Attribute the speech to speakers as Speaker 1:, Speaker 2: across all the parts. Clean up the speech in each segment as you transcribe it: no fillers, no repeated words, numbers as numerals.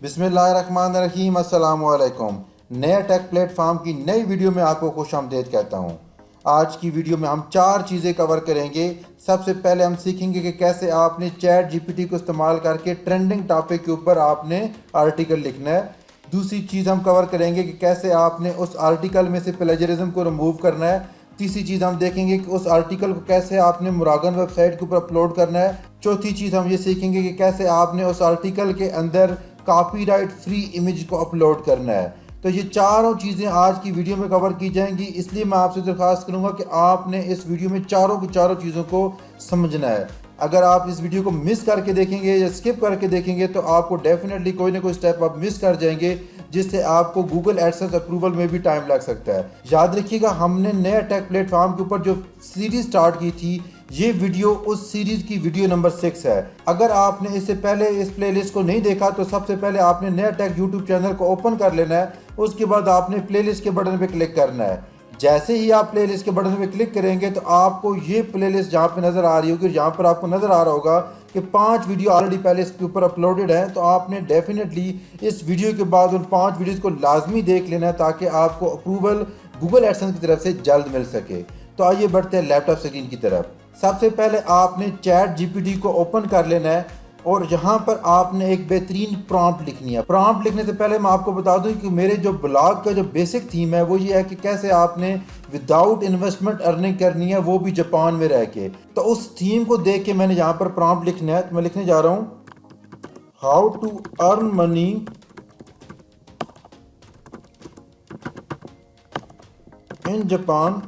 Speaker 1: बिस्मिल्लाहिर्रहमानिर्रहीम, अस्सलाम वालेकुम। नया टेक प्लेटफॉर्म की नई वीडियो में आपको खुशामदीद कहता हूँ। आज की वीडियो में हम 4 चीज़ें कवर करेंगे। सबसे पहले हम सीखेंगे कि कैसे आपने चैट जीपीटी को इस्तेमाल करके ट्रेंडिंग टॉपिक के ऊपर आपने आर्टिकल लिखना है। दूसरी चीज़ हम कवर करेंगे कि कैसे आपने उस आर्टिकल में से प्लेजरिज्म को रिमूव करना है। तीसरी चीज़ हम देखेंगे कि उस आर्टिकल को कैसे आपने मुरागन वेबसाइट के ऊपर अपलोड करना है। चौथी चीज़ हम ये सीखेंगे कि कैसे आपने उस आर्टिकल के अंदर कॉपीराइट फ्री इमेज को अपलोड करना है। तो ये चारों चीज़ें आज की वीडियो में कवर की जाएंगी, इसलिए मैं आपसे दरख्वास्त करूंगा कि आपने इस वीडियो में चारों की चारों चीज़ों को समझना है। अगर आप इस वीडियो को मिस करके देखेंगे या स्किप करके देखेंगे तो आपको डेफिनेटली कोई ना कोई स्टेप आप मिस कर जाएंगे, जिससे आपको गूगल एडसेंस अप्रूवल में भी टाइम लग सकता है। याद रखिएगा, हमने नया टेक प्लेटफॉर्म के ऊपर जो सीरीज स्टार्ट की थी, ये वीडियो उस सीरीज की वीडियो नंबर 6 है। अगर आपने इससे पहले इस प्लेलिस्ट को नहीं देखा तो सबसे पहले आपने नया टेक यूट्यूब चैनल को ओपन कर लेना है। उसके बाद आपने प्लेलिस्ट के बटन पे क्लिक करना है। जैसे ही आप प्लेलिस्ट के बटन पे क्लिक करेंगे तो आपको ये प्लेलिस्ट जहाँ पे नज़र आ रही होगी, जहाँ पर आपको नज़र आ रहा होगा कि 5 वीडियो ऑलरेडी पहले इसके ऊपर अपलोडेड हैं, तो आपने डेफिनेटली इस वीडियो के बाद उन 5 वीडियोज़ को लाजमी देख लेना है ताकि आपको अप्रूवल गूगल एडसेंस की तरफ से जल्द मिल सके। तो आइए बढ़ते हैं लैपटॉप स्क्रीन की तरफ। सबसे पहले आपने चैट जीपीटी को ओपन कर लेना है और यहाँ पर आपने एक बेहतरीन प्रॉम्प्ट लिखनी है। प्रॉम्प्ट लिखने से पहले मैं आपको बता दूं कि मेरे जो ब्लॉग का जो बेसिक थीम है वो ये है कि कैसे आपने विदाउट इन्वेस्टमेंट अर्निंग करनी है, वो भी जापान में रह के। तो उस थीम को देख के मैंने यहाँ पर प्रॉम्प्ट लिखना है, तो मैं लिखने जा रहा हूँ how to earn money in Japan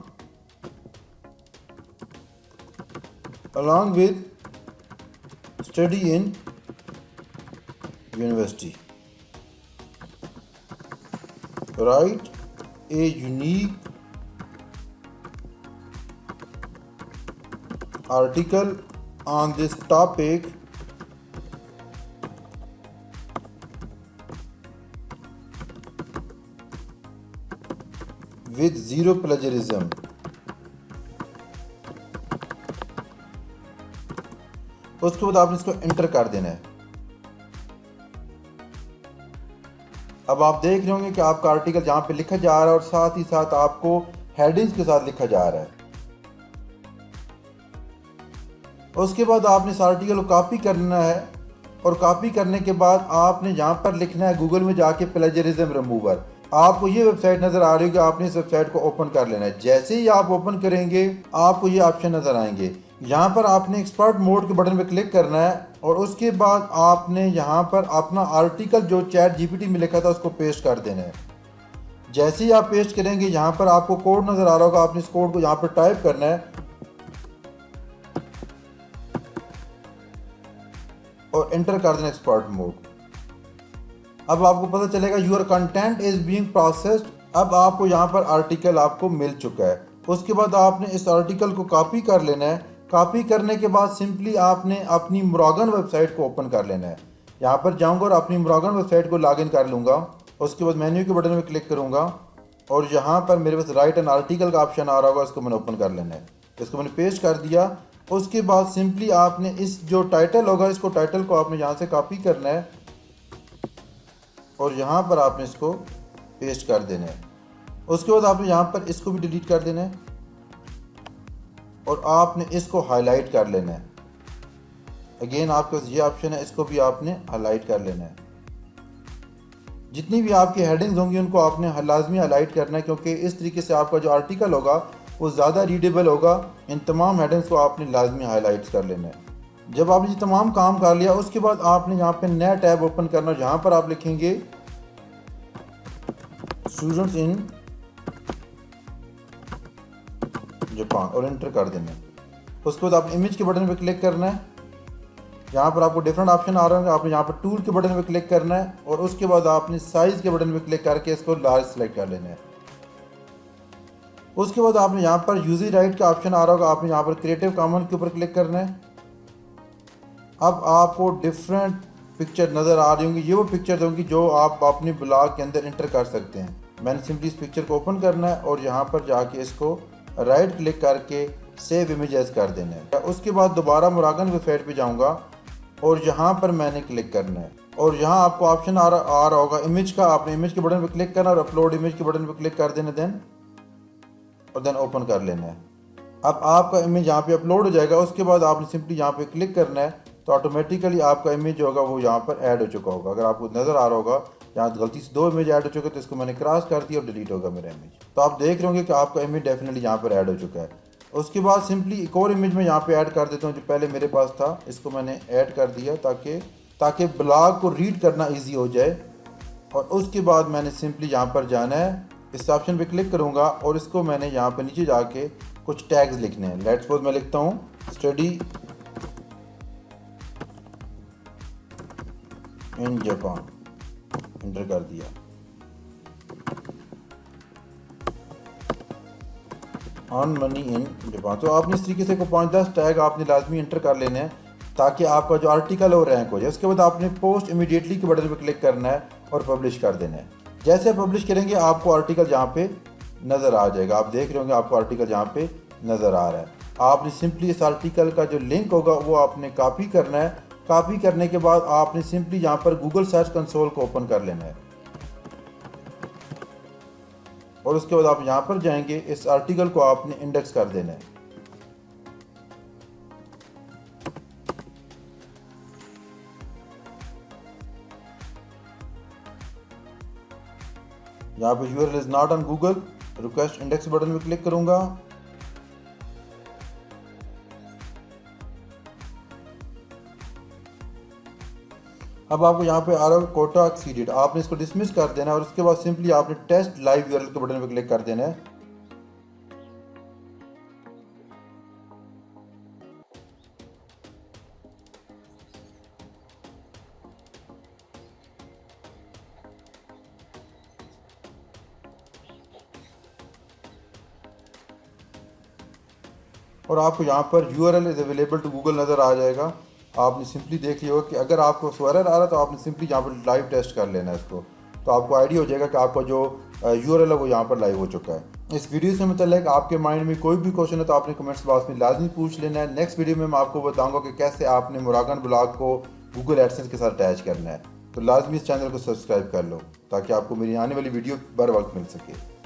Speaker 1: along with study in university. Write a unique article on this topic with zero plagiarism. उसके बाद आपने इसको एंटर कर देना है। अब आप देख रहे होंगे कि आपका आर्टिकल जहाँ पे लिखा जा रहा है और साथ ही साथ आपको हेडिंग्स के साथ लिखा जा रहा है। उसके बाद आपने इस आर्टिकल को कॉपी करना है और कॉपी करने के बाद आपने यहाँ पर लिखना है गूगल में जाके प्लेजरिज्म रिमूवर। आपको ये वेबसाइट नज़र आ रही होगी, आपने इस वेबसाइट को ओपन कर लेना है। जैसे ही आप ओपन करेंगे आपको ये ऑप्शन नज़र आएंगे। यहाँ पर आपने एक्सपर्ट मोड के बटन पर क्लिक करना है और उसके बाद आपने यहाँ पर अपना आर्टिकल जो चैट जीपीटी में लिखा था उसको पेस्ट कर देना है। जैसे ही आप पेस्ट करेंगे यहाँ पर आपको कोड नज़र आ रहा होगा, आपने इस कोड को यहाँ पर टाइप करना है और एंटर कर देना एक्सपर्ट मोड। अब आपको पता चलेगा your content is being processed. अब आपको यहाँ पर आर्टिकल आपको मिल चुका है। उसके बाद आपने इस आर्टिकल को कॉपी कर लेना है। कॉपी करने के बाद सिंपली आपने अपनी मुरागन वेबसाइट को ओपन कर लेना है। यहाँ पर जाऊँगा और अपनी मुरागन वेबसाइट को लॉगिन कर लूँगा। उसके बाद मेन्यू के बटन में क्लिक करूँगा और यहाँ पर मेरे पास राइट एन आर्टिकल का ऑप्शन आ रहा होगा, इसको मैंने ओपन कर लेना है। इसको मैंने पेस्ट कर दिया। उसके बाद सिंपली आपने इस जो टाइटल होगा, इसको टाइटल को आपने यहाँ से कॉपी करना है और यहाँ पर आपने इसको पेस्ट कर देना है। उसके बाद आपने यहाँ पर इसको भी डिलीट कर देना है और आपने इसको हाईलाइट कर लेना है। अगेन आपके पास ये ऑप्शन है, इसको भी आपने हाईलाइट कर लेना है। जितनी भी आपकी हेडिंग्स होंगी उनको आपने लाजमी हाईलाइट करना है, क्योंकि इस तरीके से आपका जो आर्टिकल होगा वो ज़्यादा रीडेबल होगा। इन तमाम हेडिंग्स को आपने लाजमी हाईलाइट कर लेना है। जब आपने ये तमाम काम कर लिया उसके बाद आपने यहाँ पे नया टैब ओपन करना है। यहाँ पर आप लिखेंगे स्टूडेंट्स इन जापान और एंटर कर देना है। उसके बाद आप इमेज के बटन पे क्लिक करना है। यहाँ पर आपको डिफरेंट ऑप्शन आ रहे होंगे, आपने यहाँ पर टूल के बटन पे क्लिक करना है और उसके बाद आपने साइज के बटन पे क्लिक करके इसको लार्ज सेलेक्ट कर लेना है। उसके बाद आपने यहाँ पर यूजर राइट का ऑप्शन आ रहा होगा, आपने यहाँ पर क्रिएटिव कॉमन्स के ऊपर क्लिक करना है। अब आपको डिफरेंट पिक्चर नज़र आ रही होंगी, ये वो पिक्चर होंगी जो आप अपने ब्लॉग के अंदर इंटर कर सकते हैं। मैंने सिंपली इस पिक्चर को ओपन करना है और यहाँ पर जाके इसको राइट क्लिक करके सेव इमेजेस कर देना है। उसके बाद दोबारा मुरागन वेबसाइट पे जाऊँगा और यहाँ पर मैंने क्लिक करना है और यहाँ आपको ऑप्शन आ रहा होगा इमेज का। आपने इमेज के बटन पर क्लिक करना और अपलोड इमेज के बटन पर क्लिक कर देना, देन ओपन कर लेना है। अब आपका इमेज यहाँ पे अपलोड हो जाएगा। उसके बाद आपने सिंपली यहाँ पे क्लिक करना है तो ऑटोमेटिकली आपका इमेज जो होगा वो यहाँ पर ऐड हो चुका होगा। अगर आपको नज़र आ रहा होगा यहाँ गलती से 2 इमेज ऐड हो चुके, तो इसको मैंने क्रॉस कर दिया और डिलीट होगा मेरा इमेज। तो आप देख रहे होंगे कि आपका इमेज डेफिनेटली यहाँ पर ऐड हो चुका है। उसके बाद सिंपली एक और इमेज में यहाँ पे ऐड कर देता हूँ जो पहले मेरे पास था। इसको मैंने ऐड कर दिया ताकि ब्लॉग को रीड करना ईजी हो जाए। और उसके बाद मैंने सिंपली यहाँ पर जाना है, इस ऑप्शन पे क्लिक करूँगा और इसको मैंने यहाँ पे नीचे जाके कुछ टैग्स लिखने हैं। लेट्स सपोज मैं लिखता हूँ स्टडी इन जापान, एंटर कर दिया। On money in Japan. तो आपने इस तरीके से को 5-10 टैग आपने लाजमी एंटर कर लेने हैं ताकि आपका जो आर्टिकल है वो रैंक हो जाए। उसके बाद आपने पोस्ट इमीडिएटली के बटन पर क्लिक करना है और पब्लिश कर देना है। जैसे पब्लिश करेंगे आपको आर्टिकल यहाँ पे नज़र आ जाएगा। आप देख रहे होंगे आपको आर्टिकल यहाँ पे नज़र आ रहा है। आपने सिंपली इस आर्टिकल का जो लिंक होगा वो आपने कॉपी करना है। कॉपी करने के बाद आपने सिंपली यहाँ पर गूगल सर्च कंसोल को ओपन कर लेना है और उसके बाद आप यहाँ पर जाएंगे, इस आर्टिकल को आपने इंडेक्स कर देना है। यहाँ पे URL is not on Google, request index button में क्लिक करूंगा। अब आपको यहाँ पे आ रहा है कोटा एक्सीडेड, आपने इसको डिसमिस कर देना है और उसके बाद सिंपली आपने टेस्ट लाइव URL के बटन पे क्लिक कर देना है। और आपको यहाँ पर URL is available to Google नज़र आ जाएगा। आपने सिंपली देख लिया होगा कि अगर आपको एरर आ रहा है तो आपने सिंपली यहाँ पर लाइव टेस्ट कर लेना है इसको, तो आपको आइडिया हो जाएगा कि आपका जो URL है वो यहाँ पर लाइव हो चुका है। इस वीडियो से मतलब आपके माइंड में कोई भी क्वेश्चन है तो आपने कमेंट्स बॉक्स में लाजमी पूछ लेना है। नेक्स्ट वीडियो में मैं आपको बताऊँगा कि कैसे आपने मुरागन ब्लॉग को गूगल एडसेंस के साथ अटैच करना है। तो लाजमी इस चैनल को सब्सक्राइब कर लो ताकि आपको मेरी आने वाली वीडियो बर वक्त मिल सके।